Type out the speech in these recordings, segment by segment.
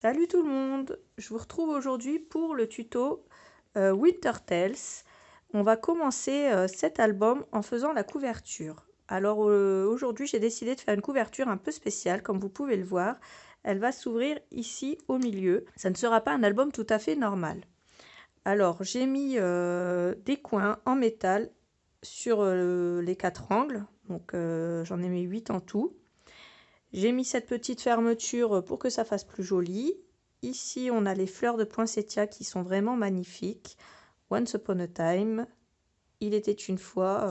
Salut tout le monde, je vous retrouve aujourd'hui pour le tuto Winter Tales. On va commencer cet album en faisant la couverture. Alors aujourd'hui j'ai décidé de faire une couverture un peu spéciale, comme vous pouvez le voir. Elle va s'ouvrir ici au milieu. Ça ne sera pas un album tout à fait normal. Alors j'ai mis des coins en métal sur les 4 angles, donc j'en ai mis 8 en tout. J'ai mis cette petite fermeture pour que ça fasse plus joli. Ici, on a les fleurs de poinsettia qui sont vraiment magnifiques. Once upon a time, il était une fois,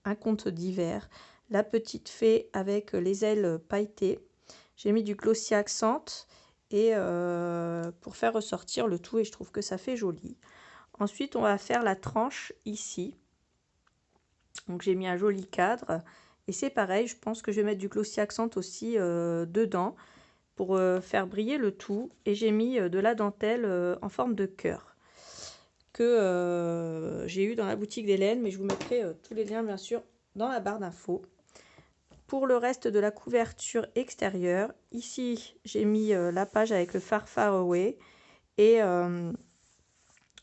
un conte d'hiver. La petite fée avec les ailes pailletées. J'ai mis du glossy accent et pour faire ressortir le tout, et je trouve que ça fait joli. Ensuite, on va faire la tranche ici. Donc j'ai mis un joli cadre. Et c'est pareil, je pense que je vais mettre du glossy accent aussi dedans pour faire briller le tout. Et j'ai mis de la dentelle en forme de cœur que j'ai eu dans la boutique d'Hélène, mais je vous mettrai tous les liens bien sûr dans la barre d'infos. Pour le reste de la couverture extérieure, ici j'ai mis la page avec le Far Far Away et une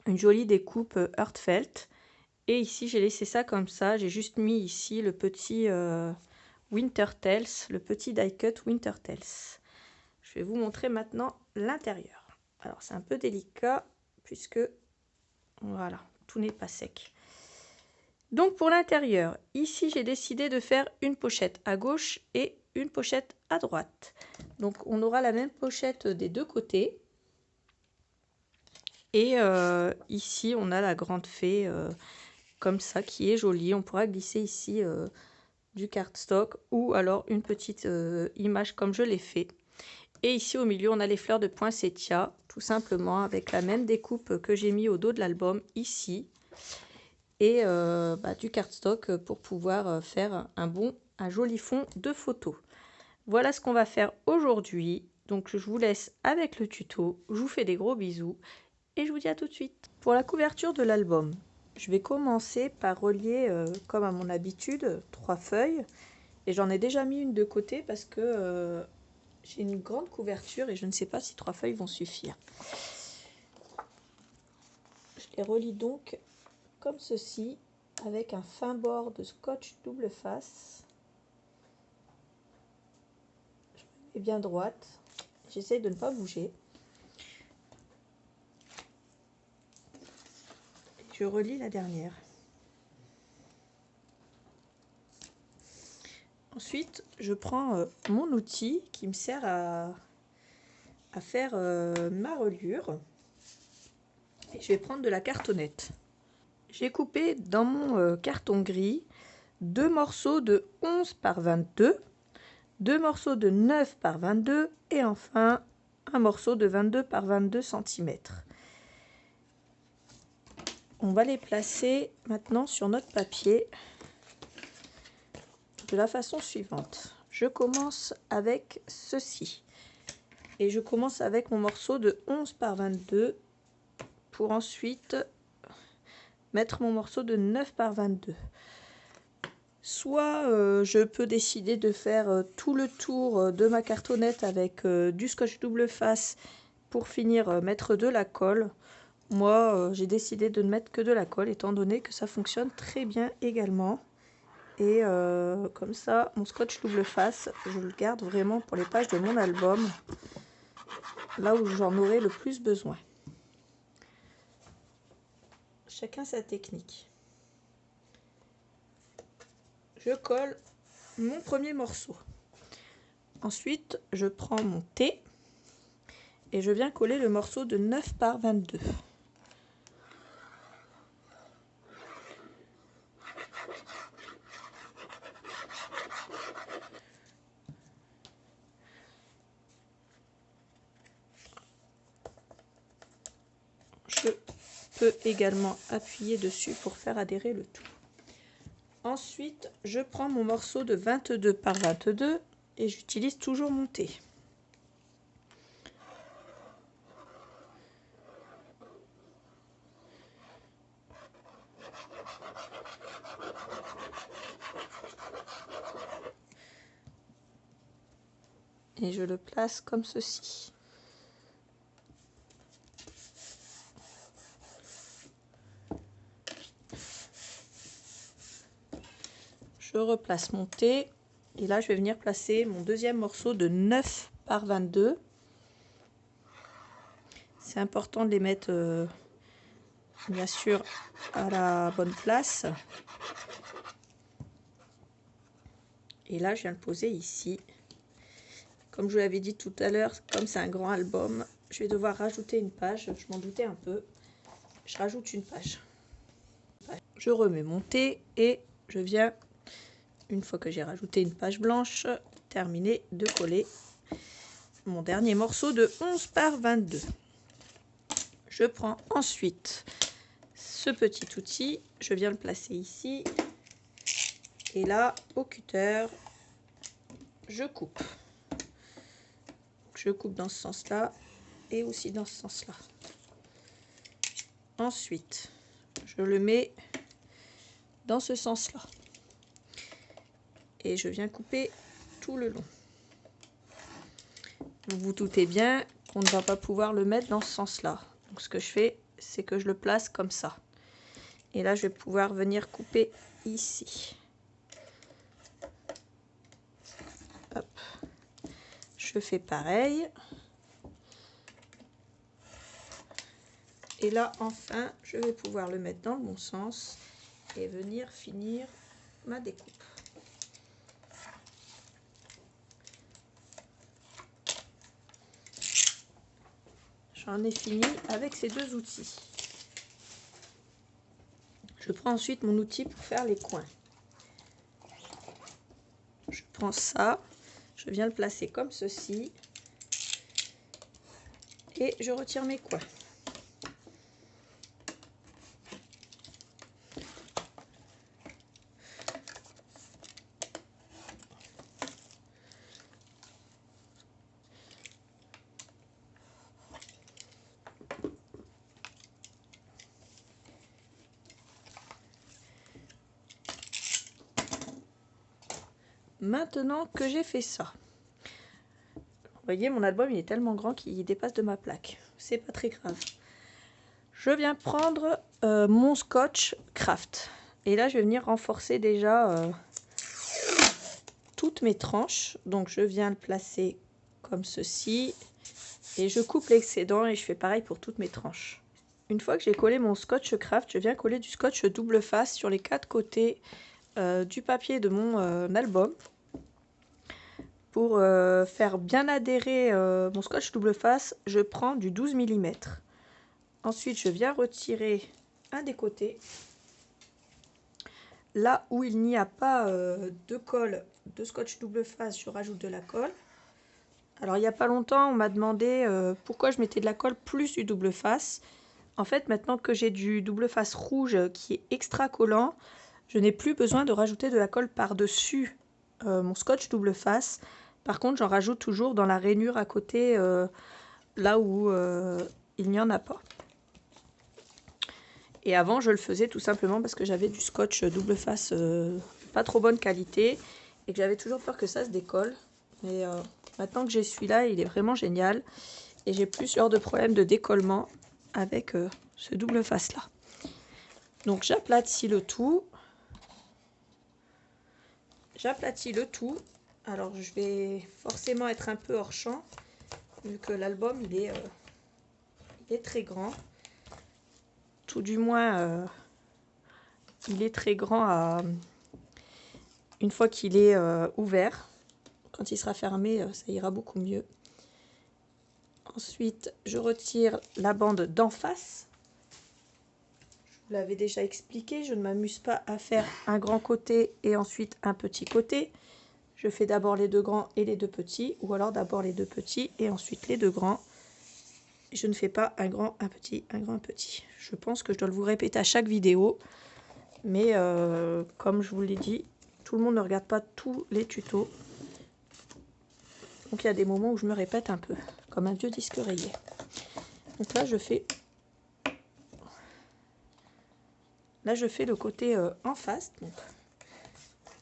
jolie découpe Heartfelt. Et ici j'ai laissé ça comme ça, j'ai juste mis ici le petit Winter Tales, le petit die cut Winter Tales. Je vais vous montrer maintenant l'intérieur. Alors c'est un peu délicat puisque voilà, tout n'est pas sec. Donc pour l'intérieur, ici j'ai décidé de faire une pochette à gauche et une pochette à droite. Donc on aura la même pochette des deux côtés. Et ici on a la grande fée comme ça qui est jolie. On pourra glisser ici du cardstock ou alors une petite image comme je l'ai fait. Et ici au milieu on a les fleurs de poinsettia, tout simplement avec la même découpe que j'ai mis au dos de l'album ici. Et du cardstock pour pouvoir faire un joli fond de photo. Voilà ce qu'on va faire aujourd'hui. Donc je vous laisse avec le tuto. Je vous fais des gros bisous et je vous dis à tout de suite. Pour la couverture de l'album, je vais commencer par relier, comme à mon habitude, 3 feuilles. Et j'en ai déjà mis une de côté parce que j'ai une grande couverture et je ne sais pas si 3 feuilles vont suffire. Je les relie donc comme ceci, avec un fin bord de scotch double face. Je me mets bien droite. J'essaie de ne pas bouger. Et je relie la dernière. Ensuite, je prends mon outil qui me sert à faire ma reliure. Et je vais prendre de la cartonnette. J'ai coupé dans mon carton gris 2 morceaux de 11 par 22, 2 morceaux de 9 par 22 et enfin un morceau de 22 par 22 cm. On va les placer maintenant sur notre papier de la façon suivante. Je commence avec ceci. Et je commence avec mon morceau de 11 par 22 pour ensuite mettre mon morceau de 9 par 22. Soit je peux décider de faire tout le tour de ma cartonnette avec du scotch double face pour finir mettre de la colle. Moi j'ai décidé de ne mettre que de la colle étant donné que ça fonctionne très bien également. Et comme ça mon scotch double face je le garde vraiment pour les pages de mon album, là où j'en aurai le plus besoin. Chacun sa technique. Je colle mon premier morceau. Ensuite, je prends mon T et je viens coller le morceau de 9 par 22. Je peux également appuyer dessus pour faire adhérer le tout. Ensuite, je prends mon morceau de 22 par 22 et j'utilise toujours mon T. Et je le place comme ceci. Je replace mon thé. Et là, je vais venir placer mon deuxième morceau de 9 par 22. C'est important de les mettre, bien sûr, à la bonne place. Et là, je viens le poser ici. Comme je vous l'avais dit tout à l'heure, comme c'est un grand album, je vais devoir rajouter une page. Je m'en doutais un peu. Je rajoute une page. Je remets mon thé et je viens, une fois que j'ai rajouté une page blanche, terminer de coller mon dernier morceau de 11 par 22. Je prends ensuite ce petit outil, je viens le placer ici. Et là, au cutter, je coupe. Je coupe dans ce sens-là et aussi dans ce sens-là. Ensuite, je le mets dans ce sens-là. Et je viens couper tout le long. Vous vous doutez bien qu'on ne va pas pouvoir le mettre dans ce sens-là. Donc ce que je fais, c'est que je le place comme ça. Et là, je vais pouvoir venir couper ici. Hop. Je fais pareil. Et là, enfin, je vais pouvoir le mettre dans le bon sens et venir finir ma découpe. J'en ai fini avec ces deux outils. Je prends ensuite mon outil pour faire les coins. Je prends ça, je viens le placer comme ceci et je retire mes coins. Maintenant que j'ai fait ça, vous voyez, mon album il est tellement grand qu'il dépasse de ma plaque. C'est pas très grave. Je viens prendre mon scotch craft. Et là, je vais venir renforcer déjà toutes mes tranches. Donc, je viens le placer comme ceci. Et je coupe l'excédent et je fais pareil pour toutes mes tranches. Une fois que j'ai collé mon scotch craft, je viens coller du scotch double face sur les 4 côtés du papier de mon album. Pour faire bien adhérer mon scotch double face, je prends du 12 mm. Ensuite, je viens retirer un des côtés. Là où il n'y a pas de colle de scotch double face, je rajoute de la colle. Alors, il n'y a pas longtemps, on m'a demandé pourquoi je mettais de la colle plus du double face. En fait, maintenant que j'ai du double face rouge qui est extra collant, je n'ai plus besoin de rajouter de la colle par-dessus mon scotch double face. Par contre, j'en rajoute toujours dans la rainure à côté, là où il n'y en a pas. Et avant, je le faisais tout simplement parce que j'avais du scotch double face pas trop bonne qualité et que j'avais toujours peur que ça se décolle. Mais maintenant que j'ai celui-là, il est vraiment génial et j'ai plus ce genre de problème de décollement avec ce double face-là. Donc j'aplatis le tout. J'aplatis le tout. Alors je vais forcément être un peu hors champ vu que l'album il est très grand. Tout du moins, il est très grand une fois qu'il est ouvert. Quand il sera fermé, ça ira beaucoup mieux. Ensuite, je retire la bande d'en face. Je vous l'avais déjà expliqué, je ne m'amuse pas à faire un grand côté et ensuite un petit côté. Je fais d'abord les deux grands et les deux petits, ou alors d'abord les deux petits et ensuite les deux grands. Je ne fais pas un grand, un petit, un grand, un petit. Je pense que je dois vous répéter à chaque vidéo. Mais comme je vous l'ai dit, tout le monde ne regarde pas tous les tutos. Donc il y a des moments où je me répète un peu, comme un vieux disque rayé. Donc là je fais le côté en face, donc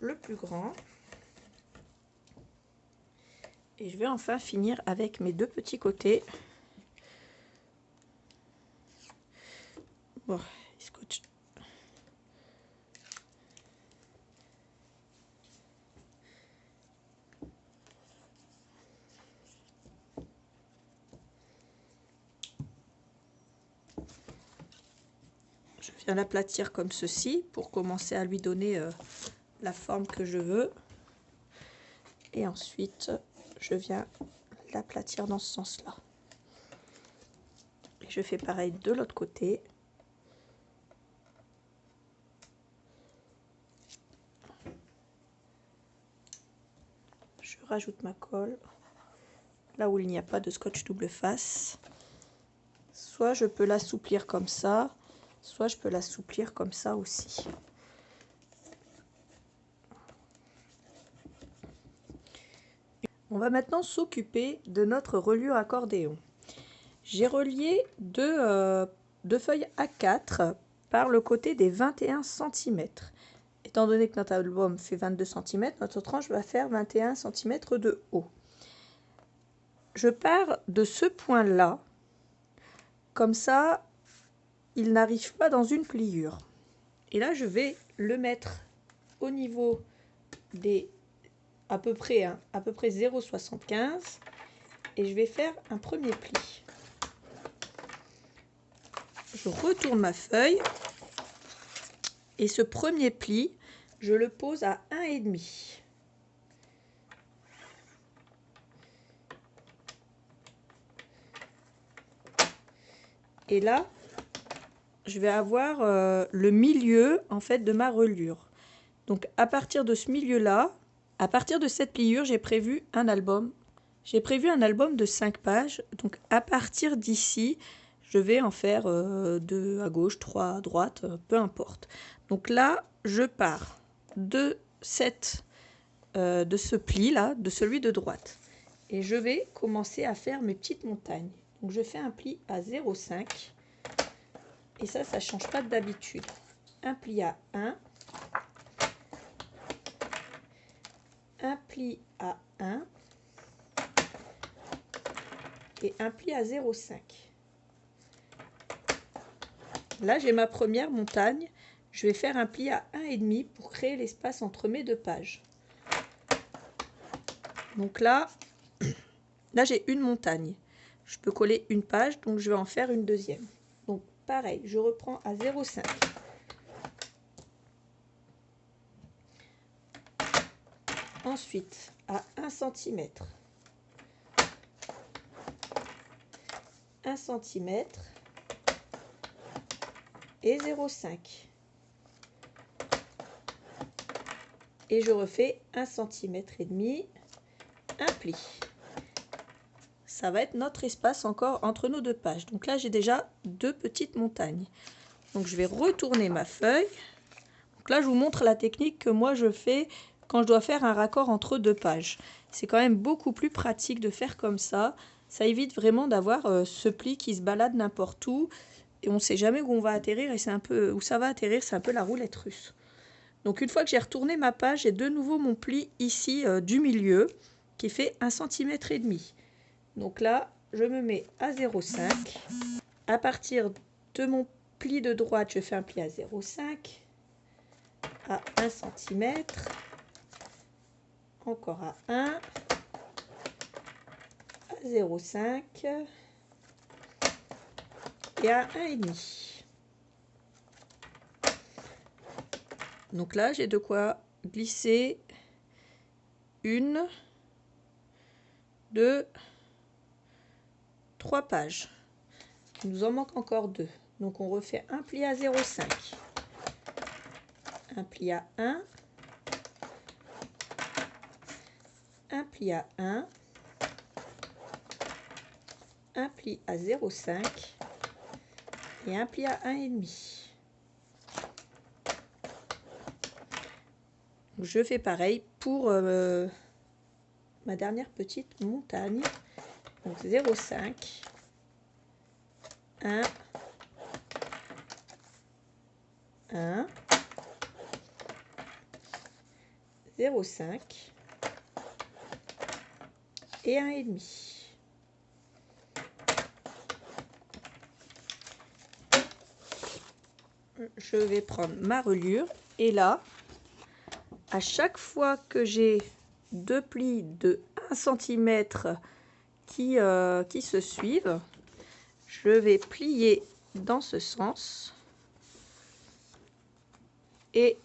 le plus grand. Et je vais enfin finir avec mes deux petits côtés. Bon, scotch. Je viens l'aplatir comme ceci pour commencer à lui donner la forme que je veux. Et ensuite, je viens l'aplatir dans ce sens-là. Et je fais pareil de l'autre côté. Je rajoute ma colle là où il n'y a pas de scotch double face. Soit je peux l'assouplir comme ça, soit je peux l'assouplir comme ça aussi. On va maintenant s'occuper de notre reliure accordéon. J'ai relié deux feuilles A4 par le côté des 21 cm. Étant donné que notre album fait 22 cm, notre tranche va faire 21 cm de haut. Je pars de ce point-là, comme ça, il n'arrive pas dans une pliure. Et là, je vais le mettre au niveau des à peu près 0,75 et je vais faire un premier pli. Je retourne ma feuille et ce premier pli, je le pose à 1,5. Et là, je vais avoir le milieu en fait de ma reliure. Donc à partir de ce milieu-là, à partir de cette pliure, j'ai prévu un album. J'ai prévu un album de 5 pages. Donc à partir d'ici, je vais en faire 2 à gauche, 3 à droite, peu importe. Donc là, je pars de ce pli-là, de celui de droite. Et je vais commencer à faire mes petites montagnes. Donc je fais un pli à 0,5. Et ça ne change pas d'habitude. Un pli à 1. Un pli à 1. Et un pli à 0,5. Là, j'ai ma première montagne. Je vais faire un pli à 1,5 pour créer l'espace entre mes deux pages. Donc là j'ai une montagne. Je peux coller une page, donc je vais en faire une deuxième. Donc pareil, je reprends à 0,5. Ensuite, à 1 cm. 1 cm et 0,5. Et je refais 1 cm et demi, un pli. Ça va être notre espace encore entre nos deux pages. Donc là, j'ai déjà 2 petites montagnes. Donc je vais retourner ma feuille. Donc là, je vous montre la technique que moi je fais quand je dois faire un raccord entre 2 pages. C'est quand même beaucoup plus pratique de faire comme ça. Ça évite vraiment d'avoir ce pli qui se balade n'importe où. Et on ne sait jamais où on va atterrir et c'est un peu où ça va atterrir, c'est un peu la roulette russe. Donc une fois que j'ai retourné ma page, j'ai de nouveau mon pli ici du milieu qui fait 1 cm et demi. Donc là, je me mets à 0,5. À partir de mon pli de droite, je fais un pli à 0,5, à 1 cm, encore à 1, à 0,5 et à 1,5. Donc là, j'ai de quoi glisser 1, 2, 3 pages. Il nous en manque encore 2. Donc on refait un pli à 0,5. Un pli à 1. Un pli à 1. Un pli à 0,5. Et un pli à 1,5. Je fais pareil pour ma dernière petite montagne. Donc 0,5. 1, 1, 0,5 et 1,5. Je vais prendre ma reliure et là, à chaque fois que j'ai 2 plis de 1 cm qui se suivent, je vais plier dans ce sens Et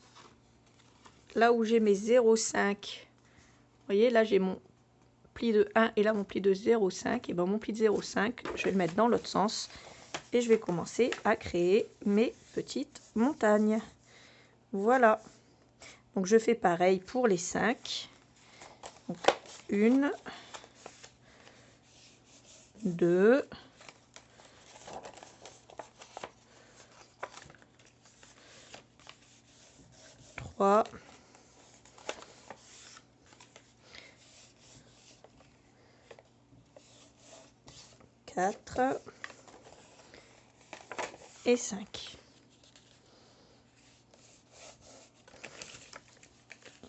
là où j'ai mes 0,5, vous voyez, là j'ai mon pli de 1 et là mon pli de 0,5. Et ben mon pli de 0,5, je vais le mettre dans l'autre sens. Et je vais commencer à créer mes petites montagnes. Voilà. Donc je fais pareil pour les 5. Donc 1, 2, 3, 4 et 5.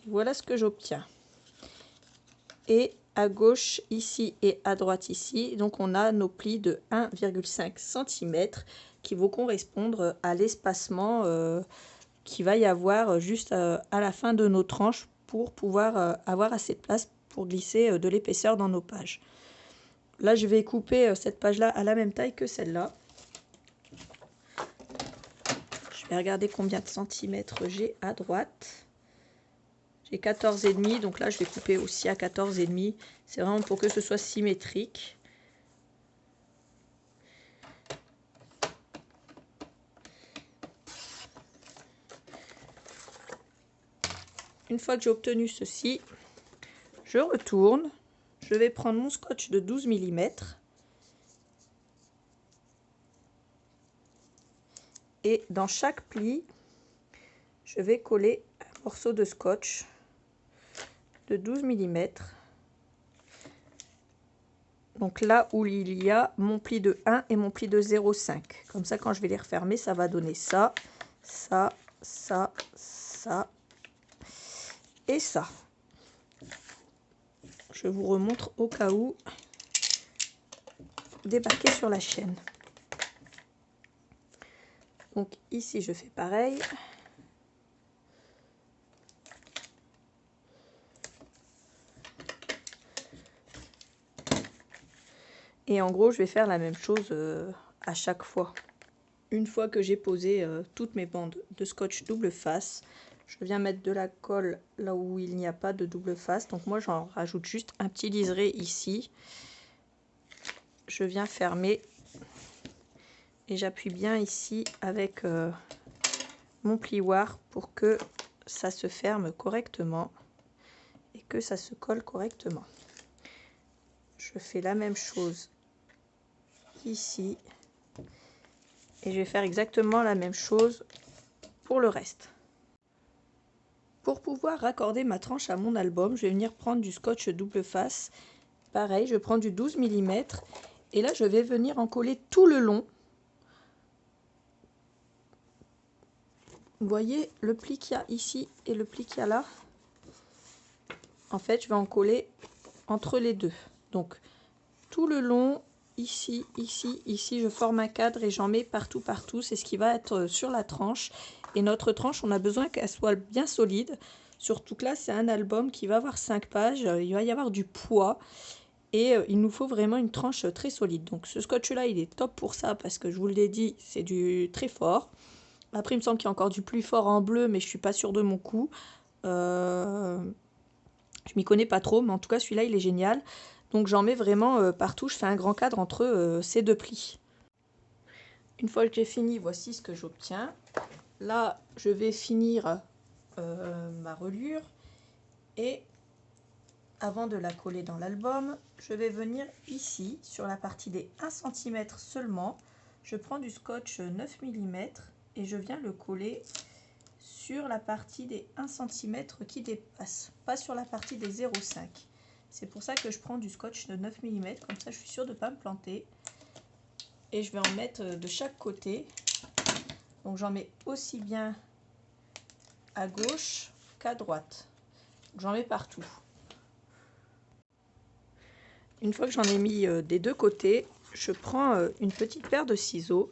Voilà ce que j'obtiens. Et à gauche ici et à droite ici, donc on a nos plis de 1,5 cm qui vont correspondre à l'espacement qu'il va y avoir juste à la fin de nos tranches pour pouvoir avoir assez de place pour glisser de l'épaisseur dans nos pages. Là, je vais couper cette page-là à la même taille que celle-là. Je vais regarder combien de centimètres j'ai à droite. J'ai 14,5, donc là je vais couper aussi à 14,5. C'est vraiment pour que ce soit symétrique. Une fois que j'ai obtenu ceci, je retourne. Je vais prendre mon scotch de 12 mm. Et dans chaque pli, je vais coller un morceau de scotch de 12 mm. Donc là où il y a mon pli de 1 et mon pli de 0,5. Comme ça, quand je vais les refermer, ça va donner ça, ça, ça, ça et ça. Je vous remontre au cas où débarquer sur la chaîne. Donc ici, je fais pareil. Et en gros, je vais faire la même chose à chaque fois. Une fois que j'ai posé toutes mes bandes de scotch double face, je viens mettre de la colle là où il n'y a pas de double face. Donc moi, j'en rajoute juste un petit liseré ici. Je viens fermer et j'appuie bien ici avec mon plioir pour que ça se ferme correctement et que ça se colle correctement. Je fais la même chose ici et je vais faire exactement la même chose pour le reste. Pour pouvoir raccorder ma tranche à mon album, je vais venir prendre du scotch double face. Pareil, je prends du 12 mm et là je vais venir en coller tout le long. Vous voyez le pli qu'il y a ici et le pli qu'il y a là? En fait, je vais en coller entre les deux. Donc tout le long, ici, ici, ici, je forme un cadre et j'en mets partout, partout. C'est ce qui va être sur la tranche. Et notre tranche, on a besoin qu'elle soit bien solide. Surtout que là, c'est un album qui va avoir 5 pages. Il va y avoir du poids. Et il nous faut vraiment une tranche très solide. Donc ce scotch-là, il est top pour ça parce que je vous l'ai dit, c'est du très fort. Après, il me semble qu'il y a encore du plus fort en bleu, mais je ne suis pas sûre de mon coup. Je m'y connais pas trop, mais en tout cas, celui-là, il est génial. Donc j'en mets vraiment partout, je fais un grand cadre entre ces deux plis. Une fois que j'ai fini, voici ce que j'obtiens. Là, je vais finir ma reliure et avant de la coller dans l'album, je vais venir ici, sur la partie des 1 cm seulement. Je prends du scotch 9 mm et je viens le coller sur la partie des 1 cm qui dépasse, pas sur la partie des 0,5. C'est pour ça que je prends du scotch de 9 mm, comme ça je suis sûre de ne pas me planter. Et je vais en mettre de chaque côté. Donc j'en mets aussi bien à gauche qu'à droite. J'en mets partout. Une fois que j'en ai mis des deux côtés, je prends une petite paire de ciseaux.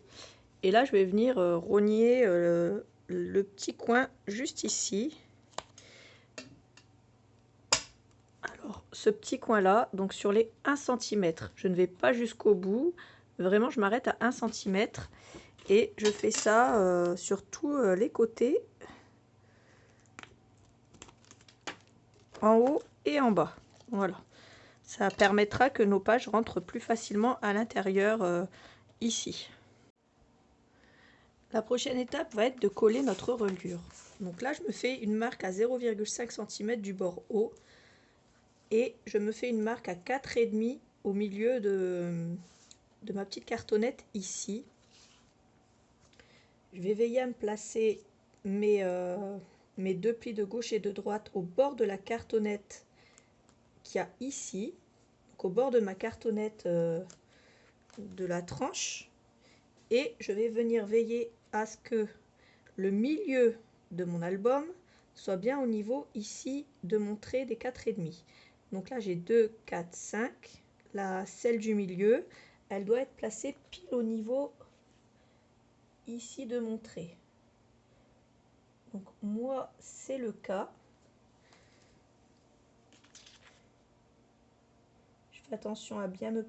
Et là je vais venir rogner le petit coin juste ici. Alors, ce petit coin là, donc sur les 1 cm, je ne vais pas jusqu'au bout, vraiment je m'arrête à 1 cm et je fais ça sur tous les côtés en haut et en bas. Voilà. Ça permettra que nos pages rentrent plus facilement à l'intérieur ici. La prochaine étape va être de coller notre reliure. Donc là, je me fais une marque à 0,5 cm du bord haut et je me fais une marque à 4,5 au milieu de ma petite cartonnette ici. Je vais veiller à me placer mes deux plis de gauche et de droite au bord de la cartonnette qu'il y a ici, donc au bord de ma cartonnette de la tranche, et je vais venir veiller à ce que le milieu de mon album soit bien au niveau ici de mon trait des 4,5. Donc là j'ai 2, 4, 5. Celle du milieu, elle doit être placée pile au niveau ici de mon trait. Donc moi c'est le cas. Je fais attention à bien me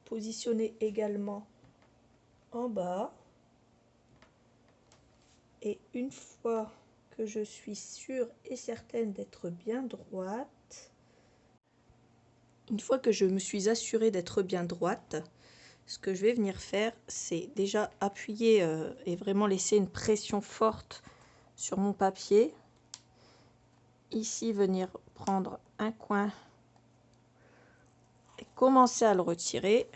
positionner également en bas. Et une fois que je suis sûre et certaine d'être bien droite, une fois que je me suis assurée d'être bien droite, ce que je vais venir faire, c'est déjà appuyer et vraiment laisser une pression forte sur mon papier. Ici, venir prendre un coin et commencer à le retirer.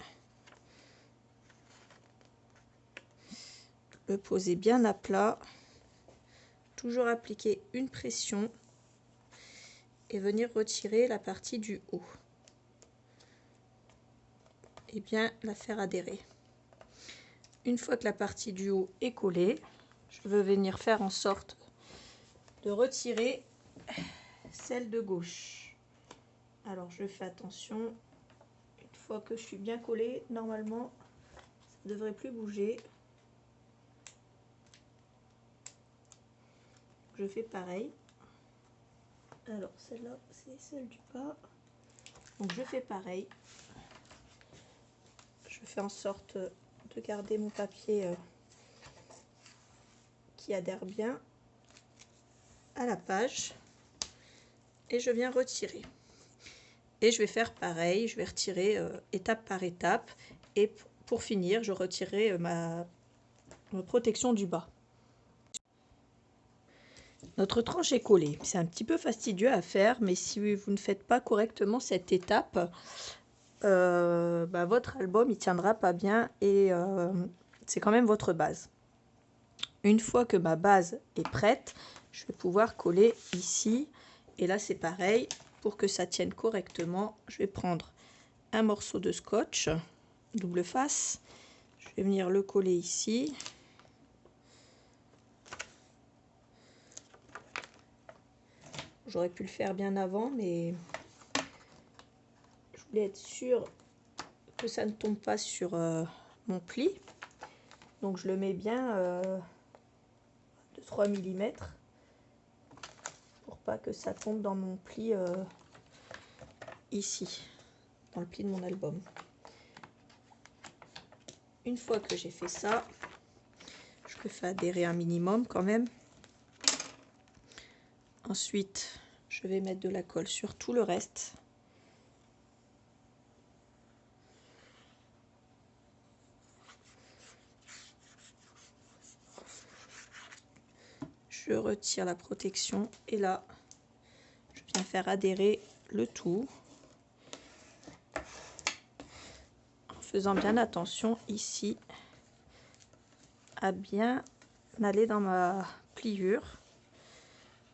Le poser bien à plat. Toujours appliquer une pression et venir retirer la partie du haut. Et bien la faire adhérer. Une fois que la partie du haut est collée, je veux venir faire en sorte de retirer celle de gauche. Alors je fais attention, une fois que je suis bien collée, normalement ça ne devrait plus bouger. Je fais pareil. Alors celle-là c'est celle du bas, donc je fais pareil. Je fais en sorte de garder mon papier qui adhère bien à la page et je viens retirer. Et je vais faire pareil, je vais retirer étape par étape et pour finir je retirerai ma protection du bas. Notre tranche est collée. C'est un petit peu fastidieux à faire, mais si vous ne faites pas correctement cette étape, votre album il tiendra pas bien et c'est quand même votre base. Une fois que ma base est prête, je vais pouvoir coller ici. Et là c'est pareil, pour que ça tienne correctement, je vais prendre un morceau de scotch double face. Je vais venir le coller ici. J'aurais pu le faire bien avant, mais je voulais être sûre que ça ne tombe pas sur mon pli. Donc je le mets bien de 3 mm pour pas que ça tombe dans mon pli ici, dans le pli de mon album. Une fois que j'ai fait ça, je le fais adhérer un minimum quand même. Ensuite, je vais mettre de la colle sur tout le reste. Je retire la protection et là, je viens faire adhérer le tout. En faisant bien attention ici à bien aller dans ma pliure.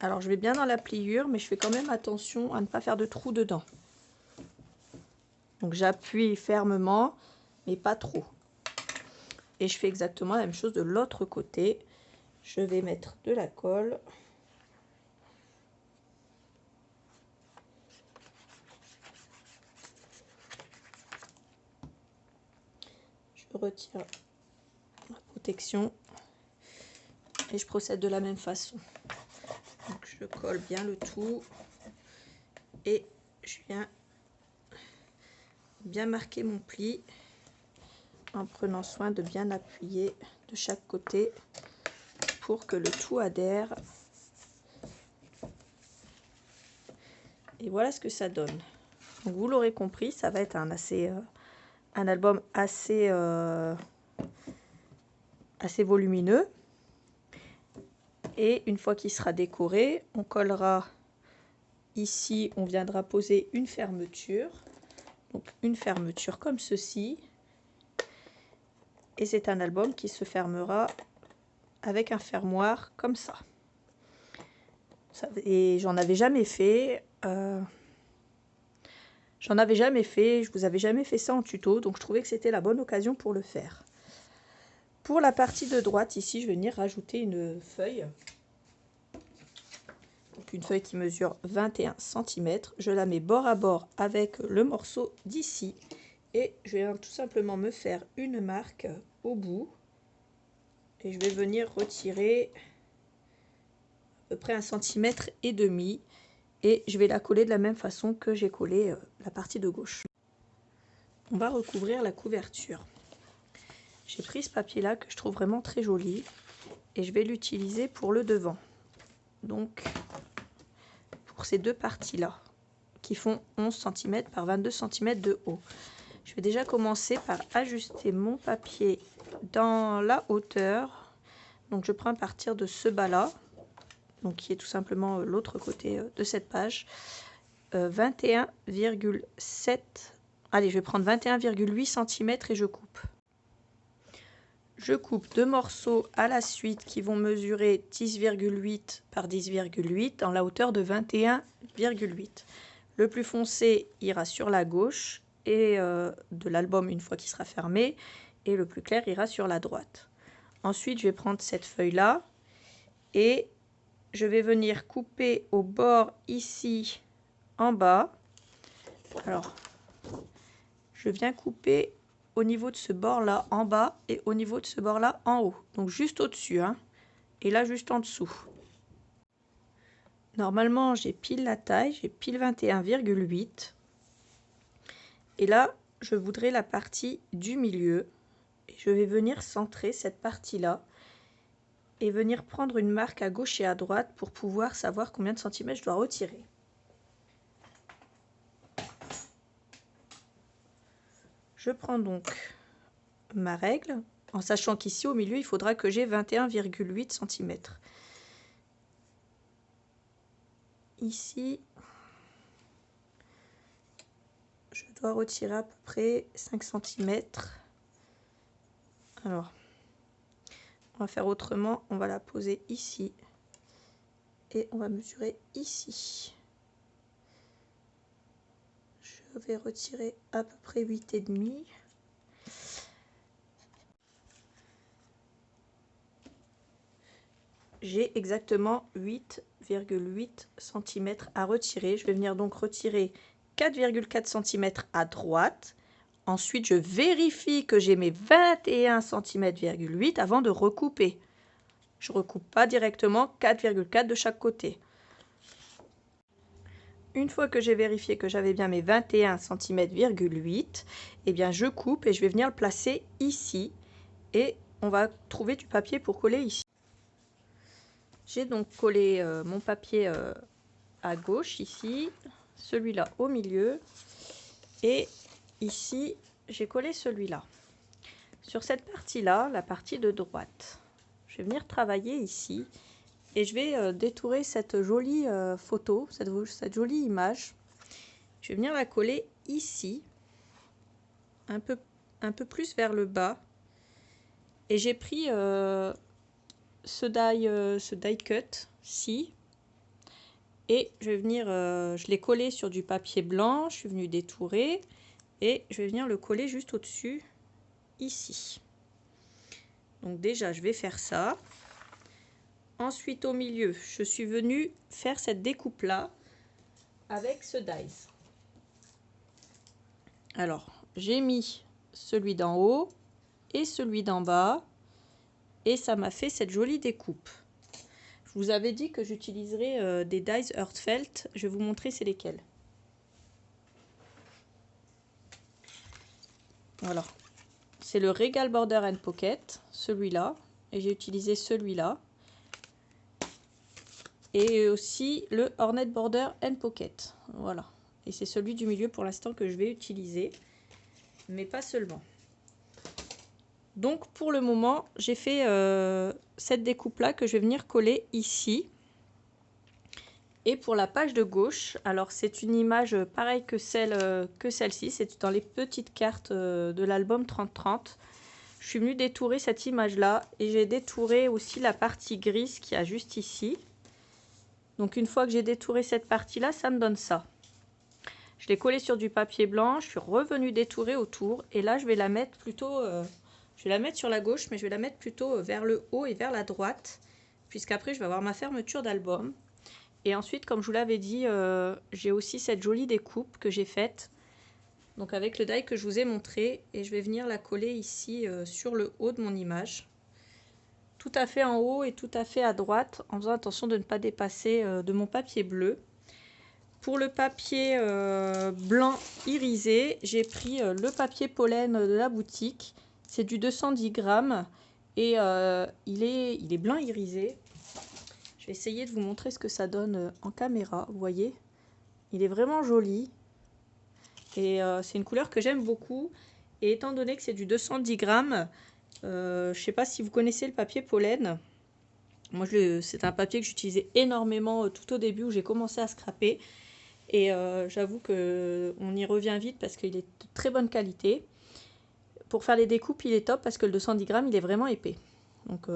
Alors je vais bien dans la pliure, mais je fais quand même attention à ne pas faire de trou dedans. Donc j'appuie fermement, mais pas trop. Et je fais exactement la même chose de l'autre côté. Je vais mettre de la colle. Je retire la protection et je procède de la même façon. Donc je colle bien le tout et je viens bien marquer mon pli en prenant soin de bien appuyer de chaque côté pour que le tout adhère Et voilà ce que ça donne. Donc vous l'aurez compris, ça va être un album assez volumineux. Et une fois qu'il sera décoré, on collera ici, on viendra poser une fermeture. Donc une fermeture comme ceci. Et c'est un album qui se fermera avec un fermoir comme ça. Et j'en avais jamais fait. Je vous avais jamais fait ça en tuto, donc je trouvais que c'était la bonne occasion pour le faire. Pour la partie de droite, ici, je vais venir rajouter une feuille. Donc une feuille qui mesure 21 cm. Je la mets bord à bord avec le morceau d'ici. Et je vais tout simplement me faire une marque au bout. Et je vais venir retirer à peu près 1,5 cm. Et je vais la coller de la même façon que j'ai collé la partie de gauche. On va recouvrir la couverture. J'ai pris ce papier là que je trouve vraiment très joli et je vais l'utiliser pour le devant. Donc pour ces deux parties là qui font 11 cm par 22 cm de haut. Je vais déjà commencer par ajuster mon papier dans la hauteur. Donc je prends à partir de ce bas là, donc qui est tout simplement l'autre côté de cette page. 21,7. Allez, je vais prendre 21,8 cm et je coupe. Je coupe deux morceaux à la suite qui vont mesurer 10,8 par 10,8 dans la hauteur de 21,8. Le plus foncé ira sur la gauche et de l'album une fois qu'il sera fermé, et le plus clair ira sur la droite. Ensuite, je vais prendre cette feuille-là et je vais venir couper au bord ici en bas. Alors, je viens couper au niveau de ce bord là en bas et au niveau de ce bord là en haut, donc juste au dessus hein, et là juste en dessous. Normalement j'ai pile la taille, j'ai pile 21,8 et là je voudrais la partie du milieu et je vais venir centrer cette partie là et venir prendre une marque à gauche et à droite pour pouvoir savoir combien de centimètres je dois retirer. Je prends donc ma règle, en sachant qu'ici au milieu, il faudra que j'ai 21,8 cm. Ici, je dois retirer à peu près 5 cm. Alors, on va faire autrement, on va la poser ici et on va mesurer ici. Je vais retirer à peu près 8,5. J'ai exactement 8,8 cm à retirer. Je vais venir donc retirer 4,4 cm à droite. Ensuite, je vérifie que j'ai mes 21 cm,8 avant de recouper. Je ne recoupe pas directement 4,4 de chaque côté. Une fois que j'ai vérifié que j'avais bien mes 21 cm,8, eh bien je coupe et je vais venir le placer ici. Et on va trouver du papier pour coller ici. J'ai donc collé mon papier à gauche ici, celui-là au milieu et ici j'ai collé celui-là. Sur cette partie-là, la partie de droite, je vais venir travailler ici et je vais détourer cette jolie photo, cette jolie image. Je vais venir la coller ici, un peu plus vers le bas et j'ai pris ce die cut-ci et je vais venir, je l'ai collé sur du papier blanc, je suis venue détourer et je vais venir le coller juste au-dessus ici. Donc déjà je vais faire ça. Ensuite au milieu, je suis venue faire cette découpe là avec ce dies. Alors j'ai mis celui d'en haut et celui d'en bas et ça m'a fait cette jolie découpe. Je vous avais dit que j'utiliserai des dies Earthfelt. Je vais vous montrer c'est lesquels. Voilà. C'est le Regal Border and Pocket, celui-là. Et j'ai utilisé celui-là. et aussi le Hornet Border and Pocket. Voilà. Et c'est celui du milieu pour l'instant que je vais utiliser, mais pas seulement. Donc pour le moment, j'ai fait cette découpe là que je vais venir coller ici. Et pour la page de gauche, alors c'est une image pareille que celle-ci, c'est dans les petites cartes de l'album 30-30. Je suis venue détourer cette image là et j'ai détouré aussi la partie grise qui a juste ici. Donc une fois que j'ai détouré cette partie là, ça me donne ça. Je l'ai collé sur du papier blanc, je suis revenue détourer autour et là je vais la mettre plutôt, je vais la mettre sur la gauche, mais je vais la mettre plutôt vers le haut et vers la droite, puisqu'après je vais avoir ma fermeture d'album. Et ensuite, comme je vous l'avais dit, j'ai aussi cette jolie découpe que j'ai faite, donc avec le die que je vous ai montré, et je vais venir la coller ici sur le haut de mon image, tout à fait en haut et tout à fait à droite, en faisant attention de ne pas dépasser de mon papier bleu. Pour le papier blanc irisé, j'ai pris le papier pollen de la boutique. C'est du 210 grammes et il est blanc irisé. Je vais essayer de vous montrer ce que ça donne en caméra. Vous voyez, il est vraiment joli et c'est une couleur que j'aime beaucoup. Et étant donné que c'est du 210 grammes, je ne sais pas si vous connaissez le papier pollen. Moi, c'est un papier que j'utilisais énormément tout au début où j'ai commencé à scraper. Et j'avoue qu'on y revient vite parce qu'il est de très bonne qualité. Pour faire les découpes, il est top parce que le 210 grammes, il est vraiment épais. Donc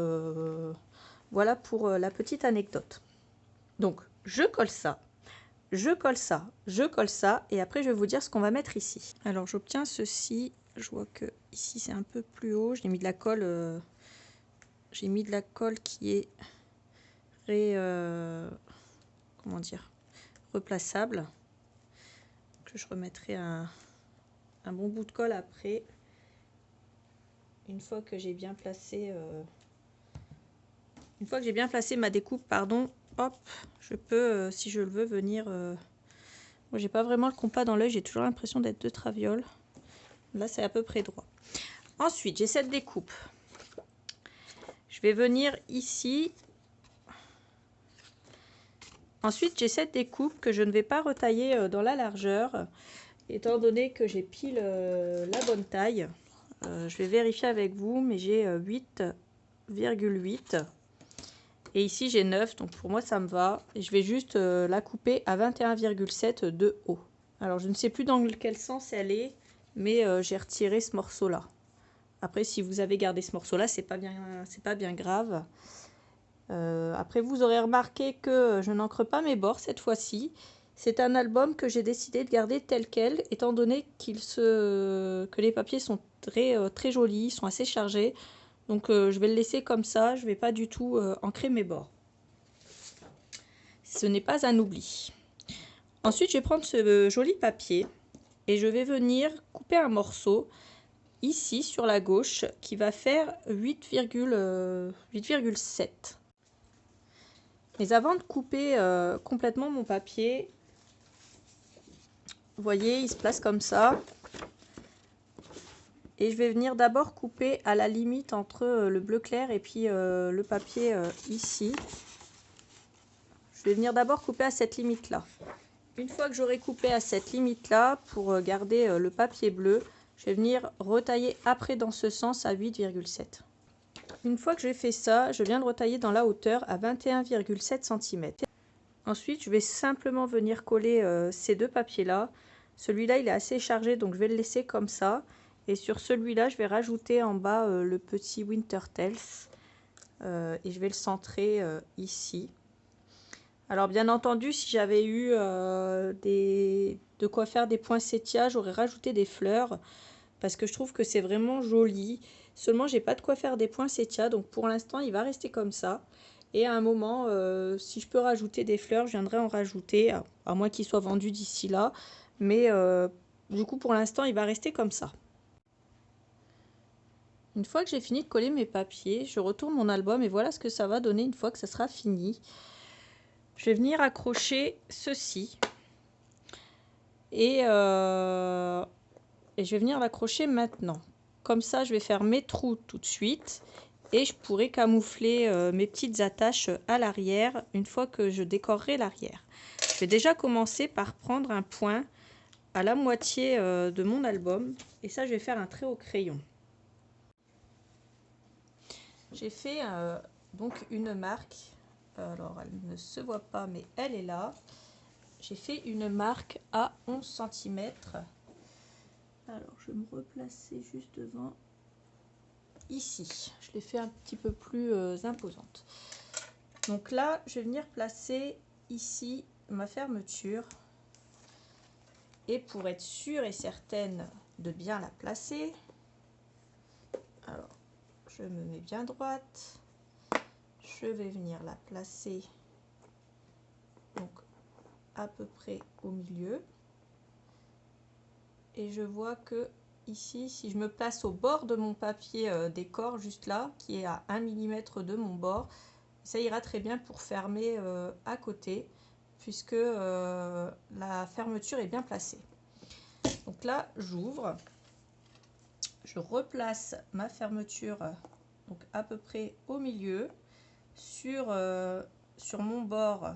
voilà pour la petite anecdote. Donc je colle ça, je colle ça, je colle ça. Et après, je vais vous dire ce qu'on va mettre ici. Alors j'obtiens ceci. Je vois que ici, c'est un peu plus haut. J'ai mis de la colle. J'ai mis de la colle qui est comment dire, replaçable. Que je remettrai un bon bout de colle après. Une fois que j'ai bien placé ma découpe, pardon, hop, je peux, si je le veux, venir. Moi, j'ai pas vraiment le compas dans l'œil, j'ai toujours l'impression d'être de traviole. Là, c'est à peu près droit. Ensuite, j'ai cette découpe. Je vais venir ici. Ensuite, j'ai cette découpe que je ne vais pas retailler dans la largeur, étant donné que j'ai pile la bonne taille. Je vais vérifier avec vous, mais j'ai 8,8. Et ici, j'ai 9, donc pour moi, ça me va. Et je vais juste la couper à 21,7 de haut. Alors, je ne sais plus dans quel sens elle est, mais j'ai retiré ce morceau-là. Après, si vous avez gardé ce morceau-là, c'est pas bien grave. Après, vous aurez remarqué que je n'encre pas mes bords cette fois-ci. C'est un album que j'ai décidé de garder tel quel, étant donné que les papiers sont très jolis, sont assez chargés. Donc je vais le laisser comme ça, je ne vais pas du tout ancrer mes bords. Ce n'est pas un oubli. Ensuite, je vais prendre ce joli papier et je vais venir couper un morceau ici sur la gauche qui va faire 8,7. Mais avant de couper complètement mon papier, vous voyez, il se place comme ça. Et je vais venir d'abord couper à la limite entre le bleu clair et puis le papier ici. Je vais venir d'abord couper à cette limite là. Une fois que j'aurai coupé à cette limite là, pour garder le papier bleu, je vais venir retailler après dans ce sens à 8,7. Une fois que j'ai fait ça, je viens de retailler dans la hauteur à 21,7 cm. Ensuite, je vais simplement venir coller ces deux papiers là. Celui-là, il est assez chargé, donc je vais le laisser comme ça. Et sur celui-là, je vais rajouter en bas le petit Winter Tales. Et je vais le centrer ici. Alors bien entendu, si j'avais eu de quoi faire des poinsettias, j'aurais rajouté des fleurs. Parce que je trouve que c'est vraiment joli. Seulement, j'ai pas de quoi faire des poinsettias. Donc pour l'instant, il va rester comme ça. Et à un moment, si je peux rajouter des fleurs, je viendrai en rajouter. À moins qu'il soit vendu d'ici là. Mais du coup, pour l'instant, il va rester comme ça. Une fois que j'ai fini de coller mes papiers, je retourne mon album et voilà ce que ça va donner une fois que ça sera fini. Je vais venir accrocher ceci et je vais venir l'accrocher maintenant. Comme ça, je vais faire mes trous tout de suite et je pourrai camoufler mes petites attaches à l'arrière une fois que je décorerai l'arrière. Je vais déjà commencer par prendre un point à la moitié de mon album et ça je vais faire un trait au crayon. J'ai fait donc une marque, alors elle ne se voit pas mais elle est là. J'ai fait une marque à 11 cm. Alors je vais me replacer juste devant. Ici, je l'ai fait un petit peu plus imposante. Donc là, je vais venir placer ici ma fermeture. Et pour être sûre et certaine de bien la placer, alors je me mets bien droite. Je vais venir la placer donc à peu près au milieu. Et je vois que ici, si je me place au bord de mon papier décor, juste là, qui est à 1 mm de mon bord, ça ira très bien pour fermer à côté, puisque la fermeture est bien placée. Donc là, j'ouvre, je replace ma fermeture donc à peu près au milieu, sur mon bord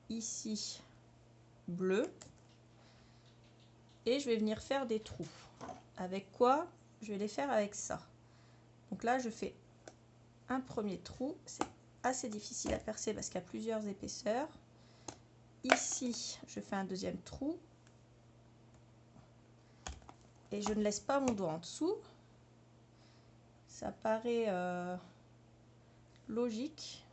ici bleu. Et je vais venir faire des trous. Avec quoi? Je vais les faire avec ça. Donc là, je fais un premier trou. C'est assez difficile à percer parce qu'il y a plusieurs épaisseurs. Ici, je fais un deuxième trou. Et je ne laisse pas mon doigt en dessous. Ça paraît logique.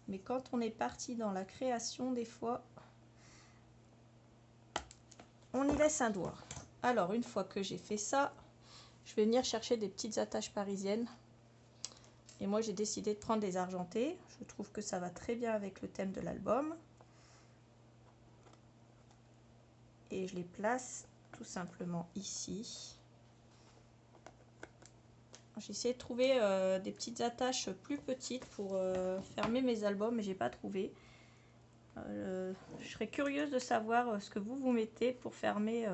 Mais quand on est parti dans la création, des fois, on y laisse un doigt. Alors, une fois que j'ai fait ça, je vais venir chercher des petites attaches parisiennes. Et moi, j'ai décidé de prendre des argentées. Je trouve que ça va très bien avec le thème de l'album. Et je les place tout simplement ici. J'ai essayé de trouver des petites attaches plus petites pour fermer mes albums, mais j'ai pas trouvé. Je serais curieuse de savoir ce que vous mettez pour fermer,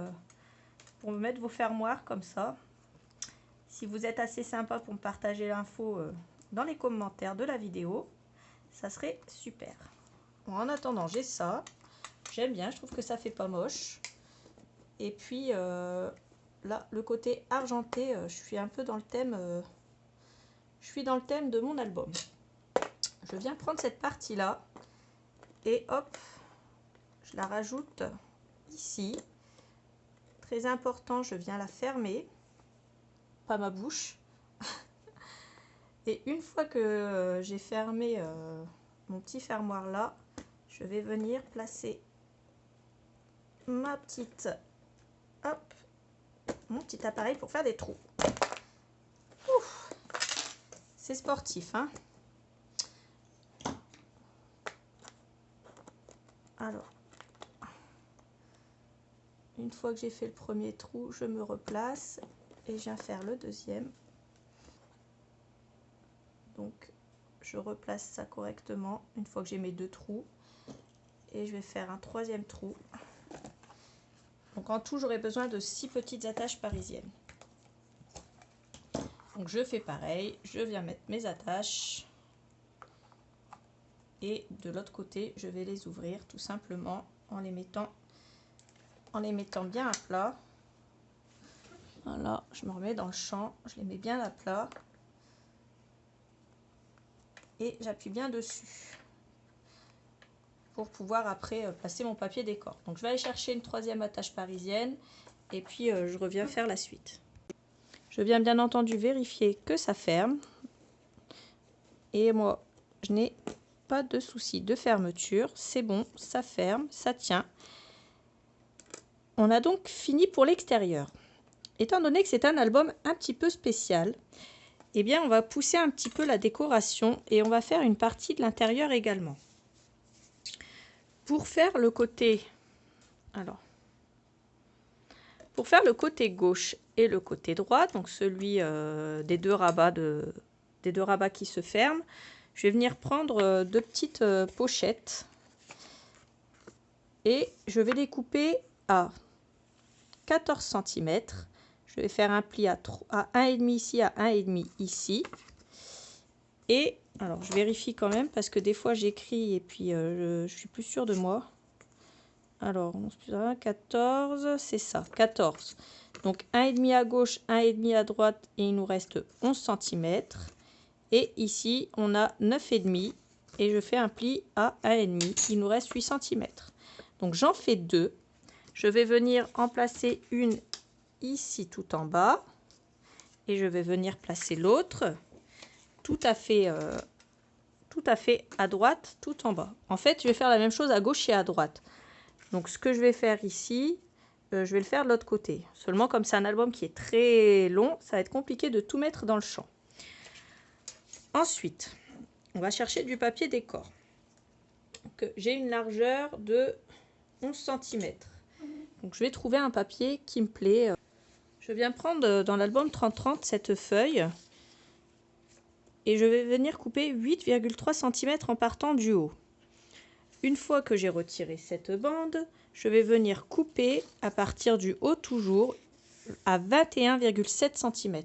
pour mettre vos fermoirs comme ça. Si vous êtes assez sympa pour me partager l'info dans les commentaires de la vidéo, ça serait super. Bon, en attendant, j'ai ça. J'aime bien, je trouve que ça fait pas moche. Et puis là, le côté argenté, je suis un peu dans le thème. Je suis dans le thème de mon album. Je viens prendre cette partie-là et hop, je la rajoute ici. Très important, je viens la fermer, pas ma bouche. Et une fois que j'ai fermé mon petit fermoir là, je vais venir placer ma petite, hop, mon petit appareil pour faire des trous. C'est sportif, hein. Alors, une fois que j'ai fait le premier trou, je me replace et je viens faire le deuxième. Donc, je replace ça correctement une fois que j'ai mes deux trous. Et je vais faire un troisième trou. Donc, en tout, j'aurai besoin de 6 petites attaches parisiennes. Donc, je fais pareil. Je viens mettre mes attaches. Et de l'autre côté, je vais les ouvrir tout simplement en les mettant bien à plat. Voilà, je me remets dans le champ. Je les mets bien à plat. Et j'appuie bien dessus pour pouvoir après placer mon papier décor. Donc je vais aller chercher une troisième attache parisienne et puis je reviens faire la suite. Je viens bien entendu vérifier que ça ferme. Et moi, je n'ai pas de souci de fermeture. C'est bon, ça ferme, ça tient. On a donc fini pour l'extérieur. Étant donné que c'est un album un petit peu spécial, eh bien on va pousser un petit peu la décoration et on va faire une partie de l'intérieur également. Pour faire le côté, pour faire le côté gauche et le côté droit, donc celui des deux rabats qui se ferment, je vais venir prendre deux petites pochettes et je vais les couper à 14 cm. Je vais faire un pli à 1,5 ici, à 1,5 ici. Et alors je vérifie quand même parce que des fois j'écris et puis je suis plus sûre de moi. Alors 11 plus 1, 14, c'est ça, 14. Donc 1,5 à gauche, 1,5 à droite et il nous reste 11 cm. Et ici on a 9,5 et je fais un pli à 1,5, il nous reste 8 cm. Donc j'en fais deux. Je vais venir en placer une ici tout en bas et je vais venir placer l'autre tout à fait à droite tout en bas. En fait je vais faire la même chose à gauche et à droite. Donc ce que je vais faire ici, je vais le faire de l'autre côté. Seulement comme c'est un album qui est très long, ça va être compliqué de tout mettre dans le champ. Ensuite, on va chercher du papier décor. J'ai une largeur de 11 cm. Donc je vais trouver un papier qui me plaît. Je viens prendre dans l'album 30-30 cette feuille et je vais venir couper 8,3 cm en partant du haut. Une fois que j'ai retiré cette bande, je vais venir couper à partir du haut toujours à 21,7 cm.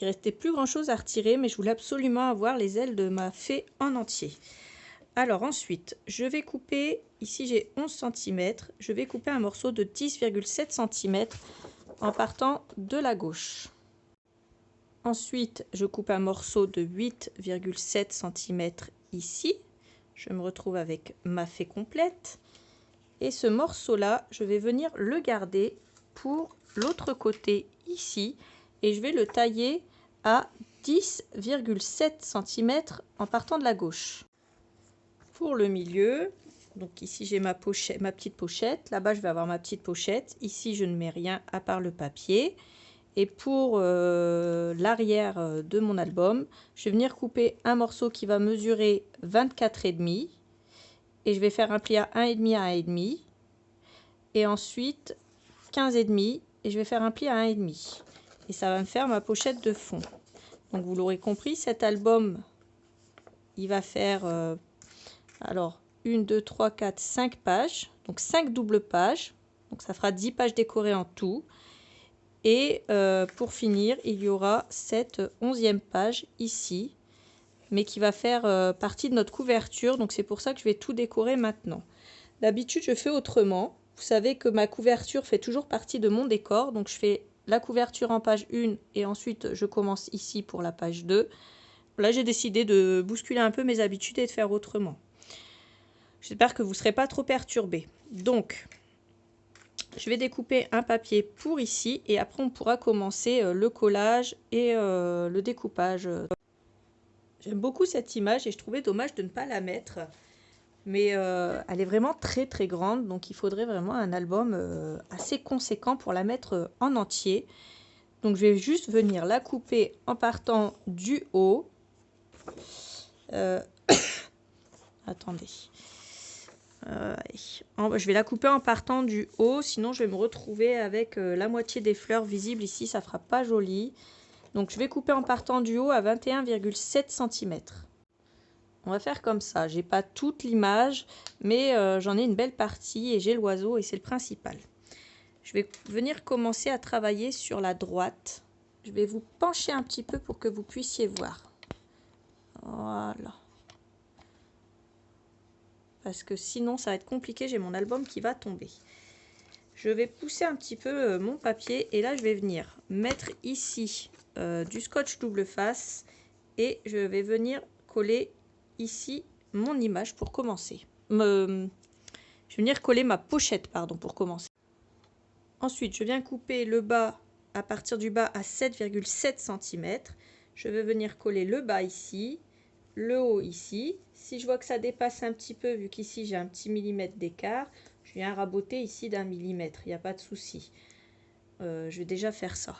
Il restait plus grand chose à retirer, mais je voulais absolument avoir les ailes de ma fée en entier. Alors ensuite, je vais couper, ici j'ai 11 cm, je vais couper un morceau de 10,7 cm en partant de la gauche. Ensuite, je coupe un morceau de 8,7 cm ici. Je me retrouve avec ma fée complète. Et ce morceau-là, je vais venir le garder pour l'autre côté ici. Et je vais le tailler à 10,7 cm en partant de la gauche. Pour le milieu, donc ici j'ai ma petite pochette. Là-bas, je vais avoir ma petite pochette. Ici, je ne mets rien à part le papier. Et pour l'arrière de mon album, je vais venir couper un morceau qui va mesurer 24,5 et je vais faire un pli à 1,5 à 1,5 et ensuite 15,5 et je vais faire un pli à 1,5 et ça va me faire ma pochette de fond. Donc vous l'aurez compris, cet album il va faire alors 1, 2, 3, 4, 5 pages, donc 5 doubles pages, donc ça fera 10 pages décorées en tout. Et pour finir, il y aura cette 11e page ici, mais qui va faire partie de notre couverture. Donc c'est pour ça que je vais tout décorer maintenant. D'habitude, je fais autrement. Vous savez que ma couverture fait toujours partie de mon décor. Donc je fais la couverture en page 1 et ensuite je commence ici pour la page 2. Là, j'ai décidé de bousculer un peu mes habitudes et de faire autrement. J'espère que vous ne serez pas trop perturbés. Donc, je vais découper un papier pour ici et après on pourra commencer le collage et le découpage. J'aime beaucoup cette image et je trouvais dommage de ne pas la mettre. Mais elle est vraiment très très grande, donc il faudrait vraiment un album assez conséquent pour la mettre en entier. Donc je vais juste venir la couper en partant du haut. Attendez. Je vais la couper en partant du haut, sinon je vais me retrouver avec la moitié des fleurs visibles ici, ça fera pas joli. Donc je vais couper en partant du haut à 21,7 cm. On va faire comme ça, j'ai pas toute l'image, mais j'en ai une belle partie et j'ai l'oiseau et c'est le principal. Je vais venir commencer à travailler sur la droite. Je vais vous pencher un petit peu pour que vous puissiez voir. Voilà. Parce que sinon ça va être compliqué, j'ai mon album qui va tomber. Je vais pousser un petit peu mon papier et là je vais venir mettre ici du scotch double face et je vais venir coller ici mon image pour commencer. Je vais venir coller ma pochette pardon pour commencer. Ensuite je viens couper le bas à partir du bas à 7,7 cm. Je vais venir coller le bas ici, le haut ici. Si je vois que ça dépasse un petit peu, vu qu'ici j'ai un petit millimètre d'écart, je viens raboter ici d'1 millimètre, il n'y a pas de souci. Je vais déjà faire ça.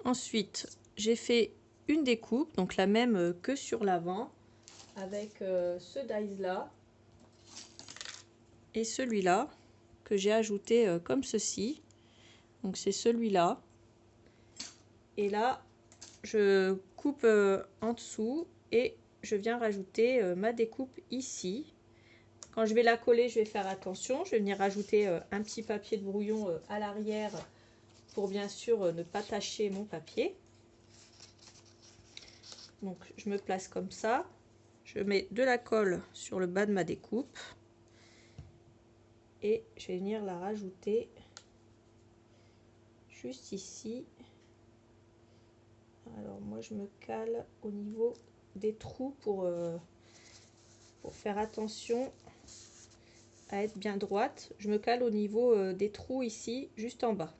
Ensuite, j'ai fait une découpe, donc la même que sur l'avant, avec ce dies là et celui-là que j'ai ajouté comme ceci. Donc c'est celui-là. Et là, je coupe en dessous et je viens rajouter ma découpe ici. Quand je vais la coller, je vais faire attention. Je vais venir rajouter un petit papier de brouillon à l'arrière pour bien sûr ne pas tacher mon papier. Donc je me place comme ça. Je mets de la colle sur le bas de ma découpe. Et je vais venir la rajouter juste ici. Alors moi je me cale au niveau des trous pour faire attention à être bien droite. Je me cale au niveau des trous ici, juste en bas.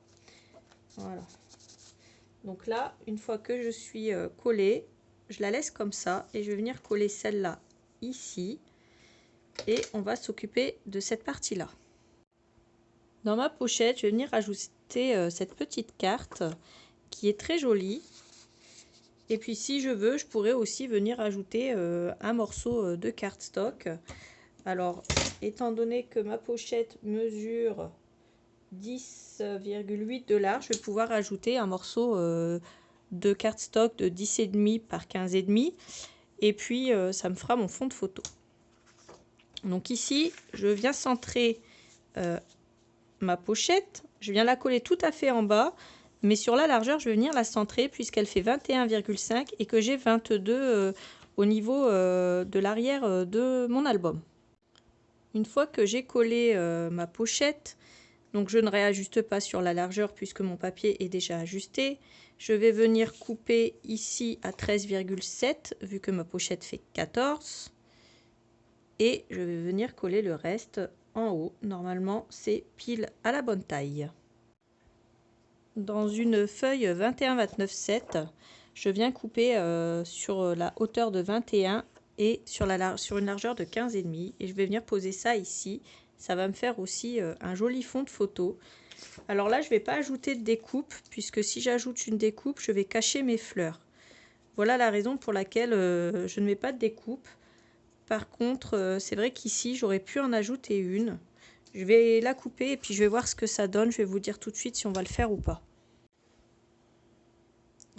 Voilà. Donc là, une fois que je suis collée, je la laisse comme ça et je vais venir coller celle-là ici. Et on va s'occuper de cette partie-là. Dans ma pochette, je vais venir ajouter cette petite carte qui est très jolie. Et puis si je veux, je pourrais aussi venir ajouter un morceau de cardstock. Alors, étant donné que ma pochette mesure 10,8 de large, je vais pouvoir ajouter un morceau de cardstock de 10,5 par 15,5. Et puis, ça me fera mon fond de photo. Donc ici, je viens centrer ma pochette. Je viens la coller tout à fait en bas. Mais sur la largeur, je vais venir la centrer puisqu'elle fait 21,5 et que j'ai 22 au niveau de l'arrière de mon album. Une fois que j'ai collé ma pochette, donc je ne réajuste pas sur la largeur puisque mon papier est déjà ajusté. Je vais venir couper ici à 13,7 vu que ma pochette fait 14. Et je vais venir coller le reste en haut. Normalement, c'est pile à la bonne taille. Dans une feuille 21-29-7, je viens couper sur la hauteur de 21 et sur une largeur de 15,5. Et je vais venir poser ça ici. Ça va me faire aussi un joli fond de photo. Alors là, je ne vais pas ajouter de découpe, puisque si j'ajoute une découpe, je vais cacher mes fleurs. Voilà la raison pour laquelle je ne mets pas de découpe. Par contre, c'est vrai qu'ici, j'aurais pu en ajouter une. Je vais la couper et puis je vais voir ce que ça donne. Je vais vous dire tout de suite si on va le faire ou pas.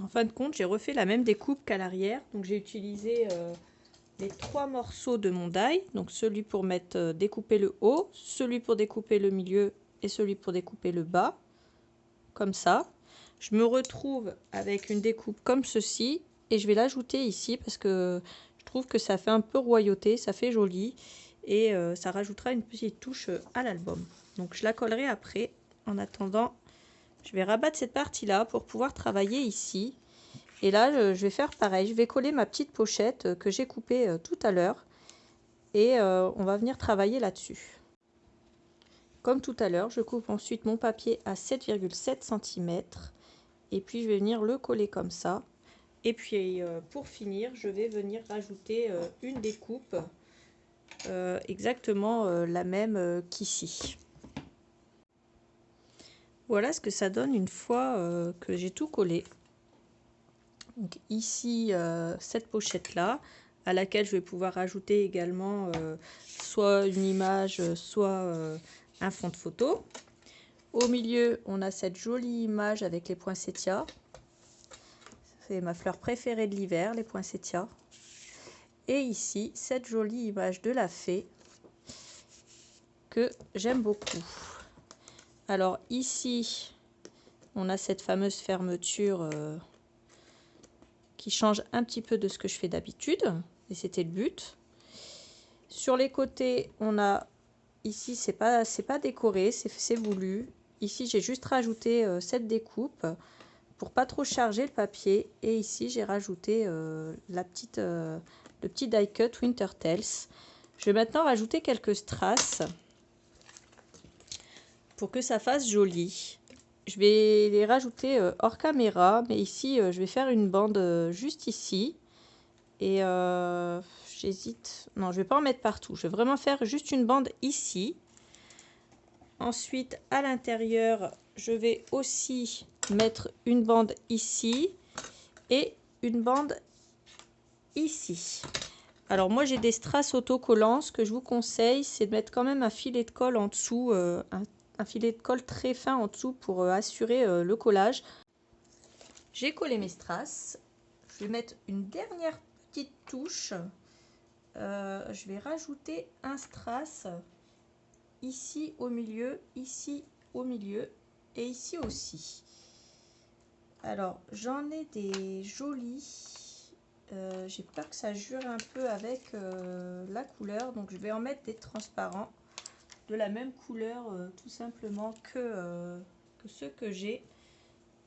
En fin de compte, j'ai refait la même découpe qu'à l'arrière. Donc j'ai utilisé les 3 morceaux de mon die. Donc celui pour découper le haut, celui pour découper le milieu et celui pour découper le bas. Comme ça. Je me retrouve avec une découpe comme ceci. Et je vais l'ajouter ici parce que je trouve que ça fait un peu royauté, ça fait joli. Et ça rajoutera une petite touche à l'album. Donc je la collerai après. En attendant, je vais rabattre cette partie-là pour pouvoir travailler ici. Et là, je vais faire pareil. Je vais coller ma petite pochette que j'ai coupée tout à l'heure. Et on va venir travailler là-dessus. Comme tout à l'heure, je coupe ensuite mon papier à 7,7 cm. Et puis je vais venir le coller comme ça. Et puis pour finir, je vais venir rajouter une découpe. Exactement la même qu'ici. Voilà ce que ça donne une fois que j'ai tout collé. Donc ici, cette pochette là, à laquelle je vais pouvoir ajouter également soit une image, soit un fond de photo. Au milieu, on a cette jolie image avec les poinsettias. C'est ma fleur préférée de l'hiver, les poinsettias. Et ici, cette jolie image de la fée que j'aime beaucoup. Alors ici, on a cette fameuse fermeture qui change un petit peu de ce que je fais d'habitude. Et c'était le but. Sur les côtés, on a ici, c'est pas décoré, c'est voulu. Ici, j'ai juste rajouté cette découpe pour pas trop charger le papier. Et ici, j'ai rajouté le petit die cut Winter Tales. Je vais maintenant rajouter quelques strass pour que ça fasse joli. Je vais les rajouter hors caméra, mais ici, je vais faire une bande juste ici. Et j'hésite. Non, je vais pas en mettre partout. Je vais vraiment faire juste une bande ici. Ensuite, à l'intérieur, je vais aussi mettre une bande ici et une bande ici. Alors moi, j'ai des strass autocollants. Ce que je vous conseille, c'est de mettre quand même un filet de colle en dessous, un filet de colle très fin en dessous pour assurer le collage. J'ai collé mes strass. Je vais mettre une dernière petite touche je vais rajouter un strass ici au milieu et ici aussi. Alors j'en ai des jolis, j'ai peur que ça jure un peu avec la couleur, donc je vais en mettre des transparents de la même couleur tout simplement que ceux que j'ai.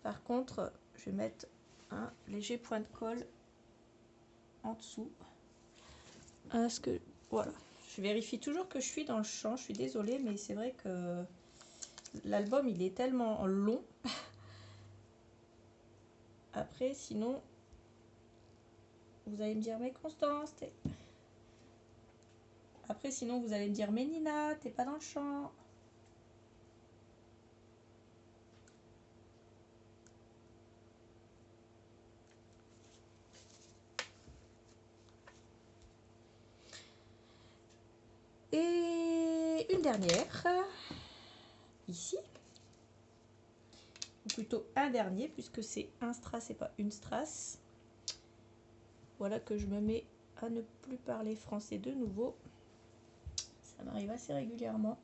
Par contre je vais mettre un léger point de colle en dessous. Voilà, je vérifie toujours que je suis dans le champ, je suis désolée, mais c'est vrai que l'album il est tellement long. Après sinon vous allez me dire mais Constance, après sinon vous allez me dire mais Nina, t'es pas dans le champ. Et une dernière ici, ou plutôt un dernier puisque c'est un strass et pas une strass. Voilà que je me mets à ne plus parler français de nouveau, ça m'arrive assez régulièrement.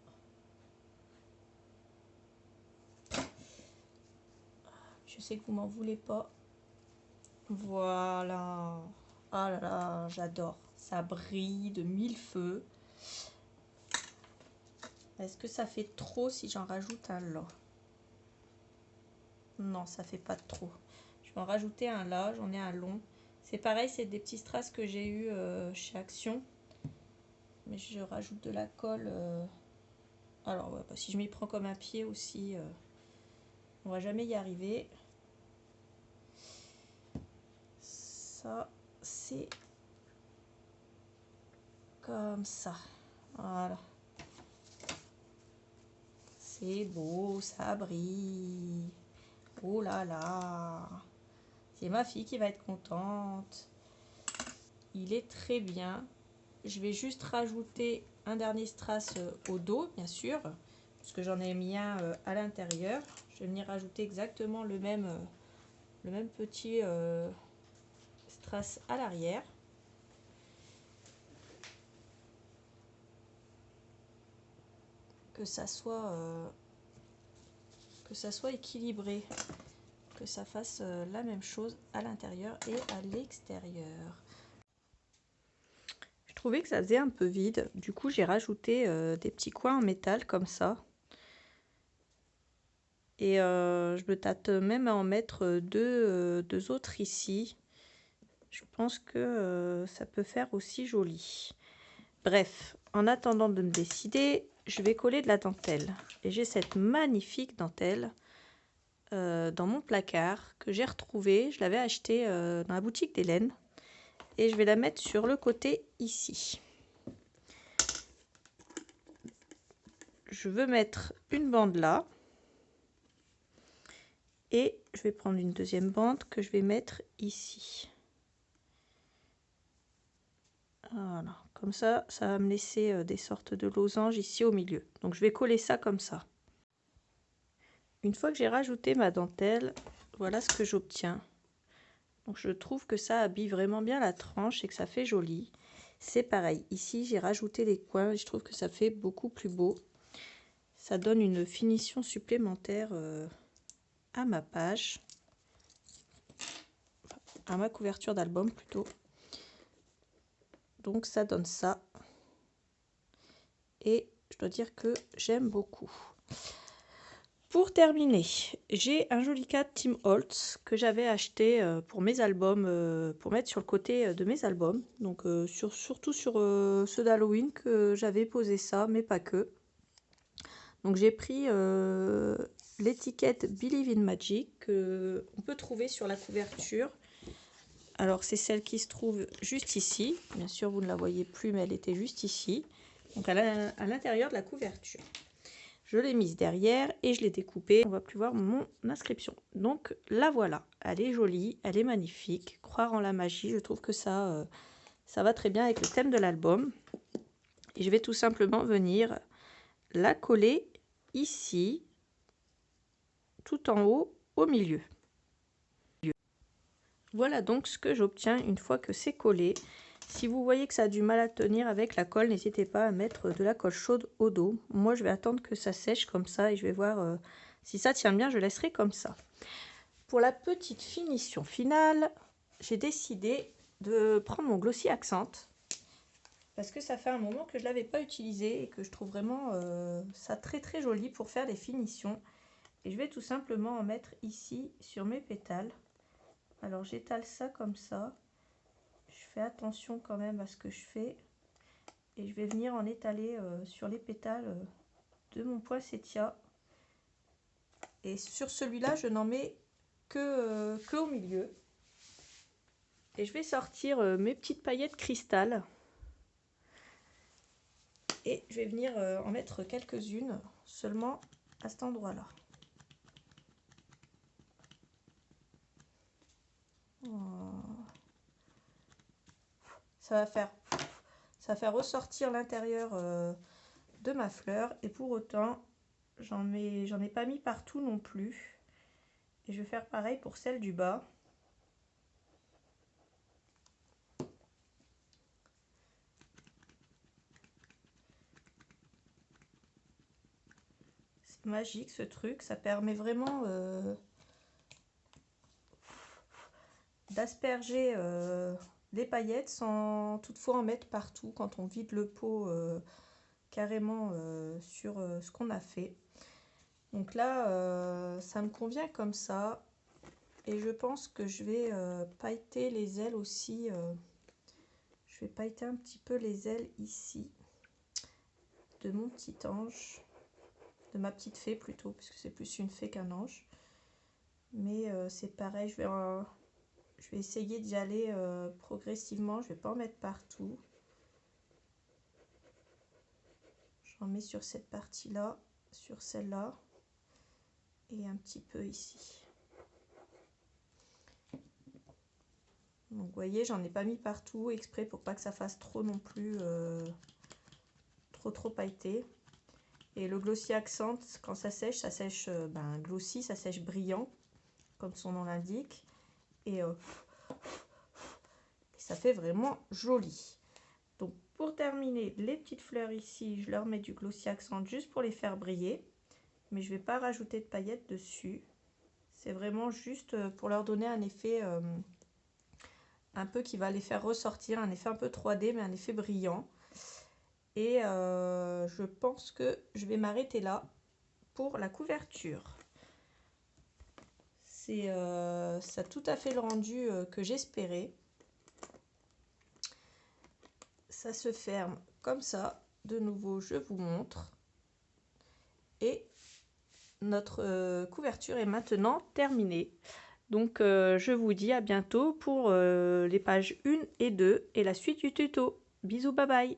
Je sais que vous m'en voulez pas. Voilà. Ah là là, j'adore, ça brille de mille feux. Est-ce que ça fait trop si j'en rajoute un là? Non, ça fait pas trop. Je vais en rajouter un là, j'en ai un long. C'est pareil, c'est des petits strass que j'ai eu chez Action. Mais je rajoute de la colle. Alors, ouais, bah, si je m'y prends comme un pied aussi, on va jamais y arriver. Ça, c'est comme ça. Voilà. C'est beau, ça brille. Oh là là. C'est ma fille qui va être contente. Il est très bien. Je vais juste rajouter un dernier strass au dos, bien sûr, parce que j'en ai mis un à l'intérieur. Je vais venir rajouter exactement le même petit strass à l'arrière. Que ça soit équilibré, que ça fasse la même chose à l'intérieur et à l'extérieur. Je trouvais que ça faisait un peu vide, du coup j'ai rajouté des petits coins en métal comme ça. Et je me tâte même à en mettre deux autres ici. Je pense que ça peut faire aussi joli. Bref, en attendant de me décider, je vais coller de la dentelle. Et j'ai cette magnifique dentelle dans mon placard que j'ai retrouvée. Je l'avais achetée dans la boutique d'Hélène. Et je vais la mettre sur le côté ici. Je veux mettre une bande là. Et je vais prendre une deuxième bande que je vais mettre ici. Voilà, comme ça, ça va me laisser des sortes de losanges ici au milieu. Donc je vais coller ça comme ça. Une fois que j'ai rajouté ma dentelle, voilà ce que j'obtiens. Donc je trouve que ça habille vraiment bien la tranche et que ça fait joli. C'est pareil, ici j'ai rajouté les coins et je trouve que ça fait beaucoup plus beau. Ça donne une finition supplémentaire à ma page, à ma couverture d'album plutôt. Donc ça donne ça. Et je dois dire que j'aime beaucoup. Pour terminer, j'ai un joli cadre Tim Holtz que j'avais acheté pour mes albums, pour mettre sur le côté de mes albums. Donc surtout sur ceux d'Halloween que j'avais posé ça, mais pas que. Donc j'ai pris l'étiquette Believe in Magic qu'on peut trouver sur la couverture. Alors c'est celle qui se trouve juste ici. Bien sûr vous ne la voyez plus, mais elle était juste ici. Donc à l'intérieur de la couverture. Je l'ai mise derrière et je l'ai découpée. On va plus voir mon inscription. Donc la voilà. Elle est jolie, elle est magnifique. Croire en la magie, je trouve que ça va très bien avec le thème de l'album. Et je vais tout simplement venir la coller ici, tout en haut, au milieu. Voilà donc ce que j'obtiens une fois que c'est collé. Si vous voyez que ça a du mal à tenir avec la colle, n'hésitez pas à mettre de la colle chaude au dos. Moi, je vais attendre que ça sèche comme ça et je vais voir si ça tient bien, je laisserai comme ça. Pour la petite finition finale, j'ai décidé de prendre mon Glossy Accent parce que ça fait un moment que je ne l'avais pas utilisé et que je trouve vraiment ça très joli pour faire des finitions. Et je vais tout simplement en mettre ici sur mes pétales. Alors j'étale ça comme ça. Je fais attention quand même à ce que je fais. Et je vais venir en étaler sur les pétales de mon poinsettia. Et sur celui-là, je n'en mets que au milieu. Et je vais sortir mes petites paillettes cristal. Et je vais venir en mettre quelques-unes seulement à cet endroit-là. Ça va faire ressortir l'intérieur de ma fleur. Et pour autant, j'en ai pas mis partout non plus. Et je vais faire pareil pour celle du bas. C'est magique ce truc, ça permet vraiment d'asperger des paillettes sans toutefois en mettre partout quand on vide le pot carrément sur ce qu'on a fait. Donc là, ça me convient comme ça. Et je pense que je vais pailleter les ailes aussi. Je vais pailleter un petit peu les ailes ici de mon petit ange. De ma petite fée plutôt, puisque c'est plus une fée qu'un ange. Mais c'est pareil, je vais essayer d'y aller progressivement. Je ne vais pas en mettre partout. J'en mets sur cette partie-là, sur celle-là. Et un petit peu ici. Donc vous voyez, j'en ai pas mis partout exprès pour pas que ça fasse trop non plus trop pailleté. Et le Glossy Accent, quand ça sèche glossy, ça sèche brillant, comme son nom l'indique. Et ça fait vraiment joli. Donc pour terminer, les petites fleurs ici, je leur mets du Glossy Accent juste pour les faire briller. Mais je ne vais pas rajouter de paillettes dessus. C'est vraiment juste pour leur donner un effet un peu qui va les faire ressortir, un effet un peu 3D, mais un effet brillant. Et je pense que je vais m'arrêter là pour la couverture. C'est ça a tout à fait le rendu que j'espérais. Ça se ferme comme ça. De nouveau, je vous montre. Et notre couverture est maintenant terminée. Donc je vous dis à bientôt pour les pages 1 et 2 et la suite du tuto. Bisous, bye bye.